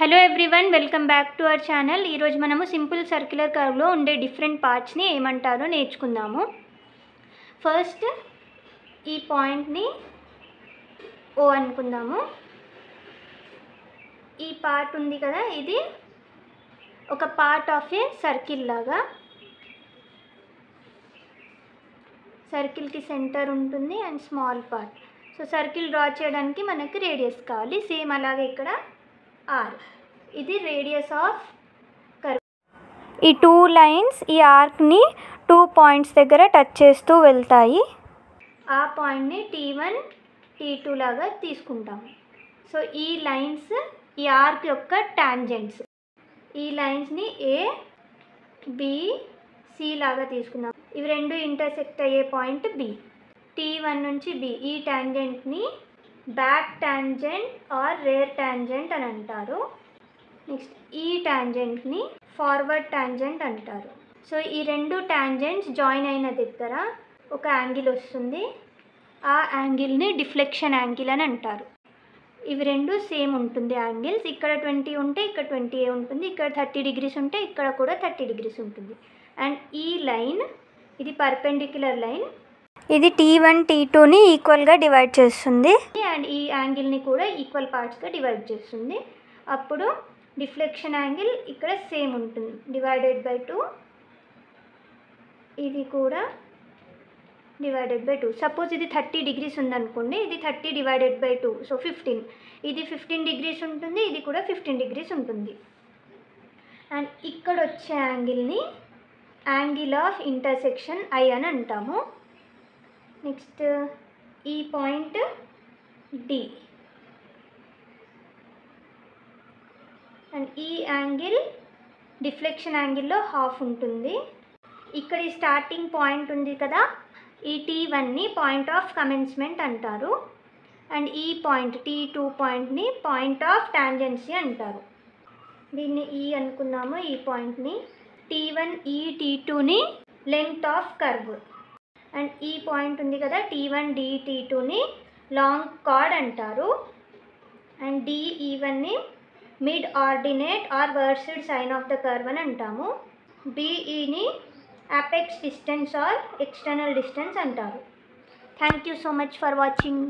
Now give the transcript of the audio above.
Hello everyone, welcome back to our channel. ఈరోజు మనము simple circular కర్వ్లో ఉండే డిఫరెంట్ పార్ట్స్ని ఏమంటారో నేర్చుకుందాము. ఫస్ట్ ఈ పాయింట్ని ఓ అనుకుందాము. ఈ పార్ట్ ఉంది కదా, ఇది ఒక పార్ట్ ఆఫ్ ఏ సర్కిల్ లాగా. సర్కిల్కి సెంటర్ ఉంటుంది and small part. So circle draw చేయడానికి మనకి రేడియస్ కావాలి. సేమ్ అలాగే ఇక్కడ ఆర్, ఇది రేడియస్ ఆఫ్ కర్వ్. ఈ టూ లైన్స్ ఈ ఆర్క్ని 2 పాయింట్స్ దగ్గర టచ్ చేస్తూ వెళ్తాయి. ఆ పాయింట్ని T1 T2 లాగా తీసుకుంటాము. సో ఈ లైన్స్ ఈ ఆర్క్ యొక్క టాంజెంట్స్. ఈ లైన్స్ని A B C లాగా తీసుకుందాం. ఇవి రెండు ఇంటర్సెక్ట్ అయ్యే పాయింట్ B. T1 నుంచి B, ఈ టాంజెంట్ని back tangent or rear tangent అని అంటారు. నెక్స్ట్ ఈ టాంజెంట్ని ఫార్వర్డ్ టాంజెంట్ అంటారు. సో ఈ రెండు టాంజెంట్స్ జాయిన్ అయిన దగ్గర ఒక యాంగిల్ వస్తుంది. ఆ యాంగిల్ని డిఫ్లెక్షన్ యాంగిల్ అని అంటారు. ఇవి రెండు సేమ్ ఉంటుంది యాంగిల్స్. ఇక్కడ 20 ఉంటే ఇక్కడ 20 ఉంటుంది, ఇక్కడ 30 degrees ఉంటే ఇక్కడ కూడా 30 degrees ఉంటుంది. అండ్ ఈ లైన్, ఇది పర్పెండిక్యులర్ లైన్, ఇది T1 T2ని ఈక్వల్గా డివైడ్ చేస్తుంది అండ్ ఈ యాంగిల్ని కూడా ఈక్వల్ పార్ట్స్గా డివైడ్ చేస్తుంది. అప్పుడు డిఫ్లెక్షన్ యాంగిల్ ఇక్కడ సేమ్ ఉంటుంది, డివైడెడ్ బై 2. ఇది కూడా డివైడెడ్ బై 2. సపోజ్ ఇది 30 degrees ఉందనుకోండి, ఇది 30 డివైడెడ్ బై 2, సో 15. ఇది 15 degrees ఉంటుంది, ఇది కూడా 15 degrees ఉంటుంది. అండ్ ఇక్కడ వచ్చే యాంగిల్ని యాంగిల్ ఆఫ్ ఇంటర్సెక్షన్ I అని అంటాము. నెక్స్ట్ ఈ పాయింట్ D అండ్ ఈ యాంగిల్ డిఫ్లెక్షన్ యాంగిల్లో హాఫ్ ఉంటుంది. ఇక్కడ ఈ స్టార్టింగ్ పాయింట్ ఉంది కదా, ఈ T1ని పాయింట్ ఆఫ్ కమెన్స్మెంట్ అంటారు. అండ్ ఈ పాయింట్ T2 పాయింట్ని పాయింట్ ఆఫ్ టాంజెన్సీ అంటారు. దీన్ని E అనుకున్నాము. ఈ పాయింట్ని T1 ఈ T2ని లెంగ్త్ ఆఫ్ కర్వ్. అండ్ ఈ పాయింట్ ఉంది కదా, T1 D T2ని లాంగ్ కార్డ్ అంటారు. అండ్ D E1ని mid ordinate or versed sine of the curve అని అంటాము. BEని apex distance or external distance అంటారు. Thank you so much for watching.